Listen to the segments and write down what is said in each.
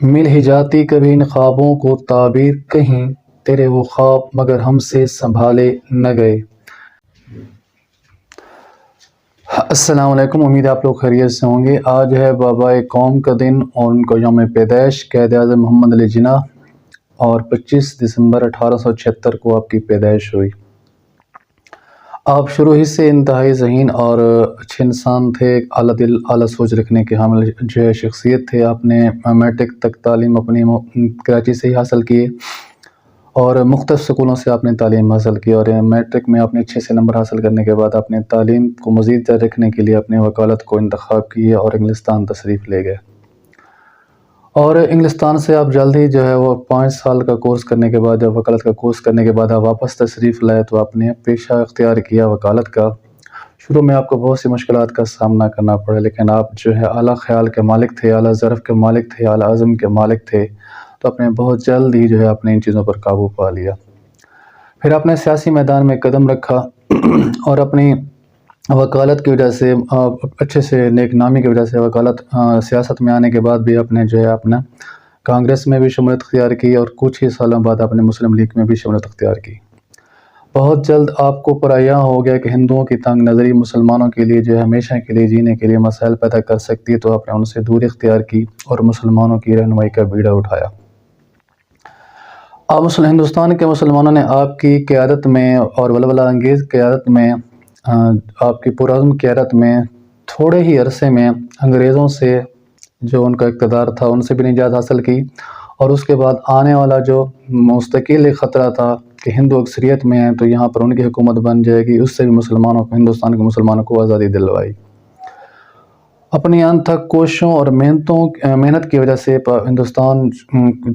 مل ہی جاتی کبھی ان خوابوں کو تعبیر کہیں، تیرے وہ خواب مگر ہم سے سنبھالے نہ گئے۔ السلام علیکم، امید آپ لوگ خیریت سے ہوں گے۔ آج ہے بابائے قوم کا دن اور ان کو یوم پیدائش قائد اعظم محمد علی جناح، اور 25 دسمبر 1876 کو آپ کی پیدائش ہوئی۔ آپ شروع ہی سے انتہائی ذہین اور اچھے انسان تھے، اعلیٰ دل اعلیٰ سوچ رکھنے کے حامل شخصیت تھے۔ آپ نے میٹرک تک تعلیم اپنی کراچی سے ہی حاصل کی اور مختلف سکولوں سے آپ نے تعلیم حاصل کی، اور میٹرک میں آپ نے اچھے سے نمبر حاصل کرنے کے بعد اپنے تعلیم کو مزید جاری رکھنے کے لیے اپنے وکالت کو انتخاب کیے اور انگلستان تشریف لے گئے۔ اور انگلستان سے آپ جلد ہی جو ہے وہ 5 سال کا کورس کرنے کے بعد، جب وکالت کا کورس کرنے کے بعد آپ واپس تشریف لائے تو آپ نے پیشہ اختیار کیا وکالت کا۔ شروع میں آپ کو بہت سی مشکلات کا سامنا کرنا پڑا، لیکن آپ جو ہے اعلیٰ خیال کے مالک تھے، اعلیٰ ظرف کے مالک تھے، اعلیٰ عزم کے مالک تھے، تو آپ نے بہت جلد ہی جو ہے اپنے ان چیزوں پر قابو پا لیا۔ پھر آپ نے سیاسی میدان میں قدم رکھا اور اپنی وکالت کی وجہ سے، اچھے سے نیک نامی کی وجہ سے، وکالت سیاست میں آنے کے بعد بھی آپ نے جو ہے اپنا کانگریس میں بھی شمولیت اختیار کی، اور کچھ ہی سالوں بعد آپ نے مسلم لیگ میں بھی شمولیت اختیار کی۔ بہت جلد آپ کو پرایہ ہو گیا کہ ہندوؤں کی تنگ نظری مسلمانوں کے لیے جو ہے ہمیشہ کے لیے جینے کے لیے مسائل پیدا کر سکتی ہے، تو آپ نے ان سے دوری اختیار کی اور مسلمانوں کی رہنمائی کا بیڑا اٹھایا۔ ہندوستان کے مسلمانوں نے آپ کی قیادت میں اور ولولہ انگیز قیادت میں، آپ کی پرعزم قیادت میں، تھوڑے ہی عرصے میں انگریزوں سے جو ان کا اقتدار تھا ان سے بھی نجات حاصل کی، اور اس کے بعد آنے والا جو مستقل خطرہ تھا کہ ہندو اکثریت میں ہیں تو یہاں پر ان کی حکومت بن جائے گی، اس سے بھی مسلمانوں کو، ہندوستان کے مسلمانوں کو آزادی دلوائی۔ اپنی انتھک کوششوں اور محنت کی وجہ سے ہندوستان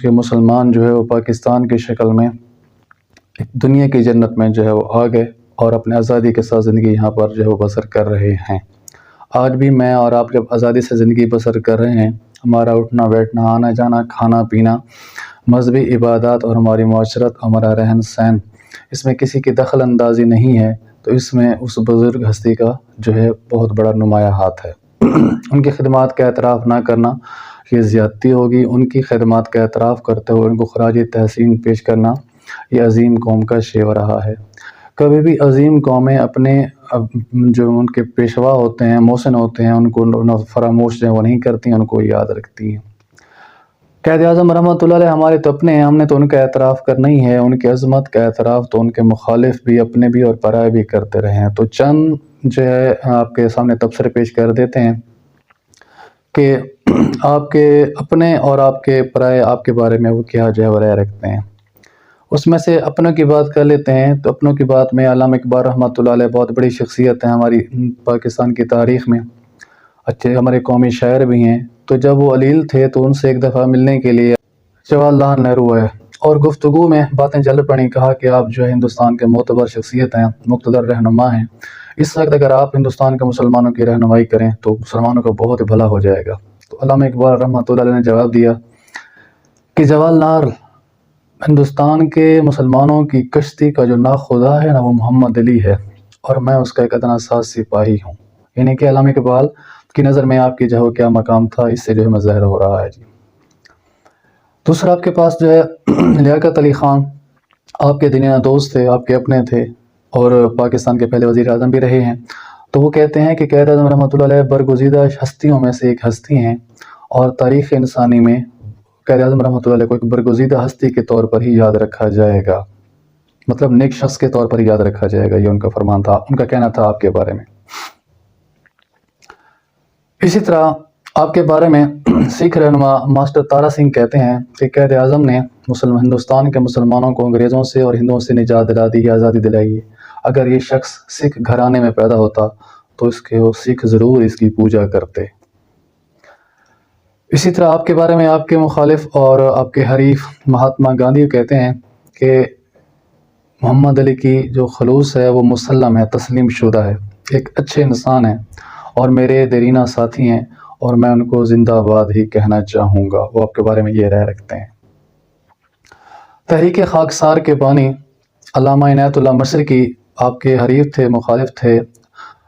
کے مسلمان جو ہے وہ پاکستان کی شکل میں ایک دنیا کی جنت میں جو ہے وہ آ گئے، اور اپنے آزادی کے ساتھ زندگی یہاں پر جو ہے وہ بسر کر رہے ہیں۔ آج بھی میں اور آپ جب آزادی سے زندگی بسر کر رہے ہیں، ہمارا اٹھنا بیٹھنا، آنا جانا، کھانا پینا، مذہبی عبادات اور ہماری معاشرت، ہمارا رہن سہن، اس میں کسی کی دخل اندازی نہیں ہے، تو اس میں اس بزرگ ہستی کا جو ہے بہت بڑا نمایاں ہاتھ ہے۔ ان کی خدمات کا اعتراف نہ کرنا یہ زیادتی ہوگی، ان کی خدمات کا اعتراف کرتے ہوئے ان کو خراج تحسین پیش کرنا یہ عظیم قوم کا شیوا رہا ہے۔ کبھی بھی عظیم قومیں اپنے جو ان کے پیشوا ہوتے ہیں، محسن ہوتے ہیں، ان کو فراموش جو وہ نہیں کرتی، ان کو یاد رکھتی ہیں۔ قائد اعظم رحمۃ اللہ علیہ ہمارے تو اپنے ہیں، ہم نے تو ان کا اعتراف کرنا ہی ہے، ان کی عظمت کا اعتراف تو ان کے مخالف بھی، اپنے بھی اور پرائے بھی کرتے رہے ہیں۔ تو چند جو ہے آپ کے سامنے تبصرے پیش کر دیتے ہیں کہ آپ کے اپنے اور آپ کے پرائے آپ کے بارے میں وہ کیا جو ہے وہ رائے رکھتے ہیں۔ اس میں سے اپنوں کی بات کر لیتے ہیں، تو اپنوں کی بات میں علامہ اقبال رحمۃ اللہ علیہ بہت بڑی شخصیت ہیں ہماری پاکستان کی تاریخ میں، اچھے ہمارے قومی شاعر بھی ہیں۔ تو جب وہ علیل تھے تو ان سے ایک دفعہ ملنے کے لیے جواہر لال نہرو آئے، اور گفتگو میں باتیں جل پڑیں، کہا کہ آپ جو ہے ہندوستان کے معتبر شخصیت ہیں، مقتدر رہنما ہیں، اس وقت اگر آپ ہندوستان کے مسلمانوں کی رہنمائی کریں تو مسلمانوں کو بہت بھلا ہو جائے گا۔ تو علامہ اقبال رحمۃ اللہ علیہ نے جواب دیا کہ جواہر لال، ہندوستان کے مسلمانوں کی کشتی کا جو ناخدا ہے نا وہ محمد علی ہے، اور میں اس کا ایک ادنا ساز سپاہی ہوں۔ یعنی کہ علامہ اقبال کی نظر میں آپ کی جو کیا مقام تھا، اس سے جو ہے ظاہر ہو رہا ہے جی۔ دوسرا آپ کے پاس جو ہے لیاقت علی خان، آپ کے دینی دوست تھے، آپ کے اپنے تھے، اور پاکستان کے پہلے وزیر اعظم بھی رہے ہیں۔ تو وہ کہتے ہیں کہ قائد اعظم رحمۃ اللہ علیہ برگزیدہ ہستیوں میں سے ایک ہستی ہیں، اور تاریخ انسانی میں قائد اعظم رحمۃ اللہ علیہ کو ایک برگزیدہ ہستی کے طور پر ہی یاد رکھا جائے گا، مطلب نیک شخص کے طور پر ہی یاد رکھا جائے گا، یہ ان کا فرمان تھا، ان کا کہنا تھا آپ کے بارے میں۔ اسی طرح آپ کے بارے میں سکھ رہنما ماسٹر تارا سنگھ کہتے ہیں کہ قائد اعظم نے ہندوستان کے مسلمانوں کو انگریزوں سے اور ہندوؤں سے نجات دلا دی، آزادی دلائی ہے۔ اگر یہ شخص سکھ گھرانے میں پیدا ہوتا تو سکھ ضرور اس کی پوجا کرتے۔ اسی طرح آپ کے بارے میں آپ کے مخالف اور آپ کے حریف مہاتما گاندھی کہتے ہیں کہ محمد علی کی جو خلوص ہے وہ مسلم ہے، تسلیم شدہ ہے، ایک اچھے انسان ہیں اور میرے دیرینہ ساتھی ہیں، اور میں ان کو زندہ باد ہی کہنا چاہوں گا۔ وہ آپ کے بارے میں یہ رائے رکھتے ہیں۔ تحریک خاکسار کے بانی علامہ عنایت اللہ مشرقی آپ کے حریف تھے، مخالف تھے،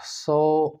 100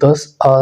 10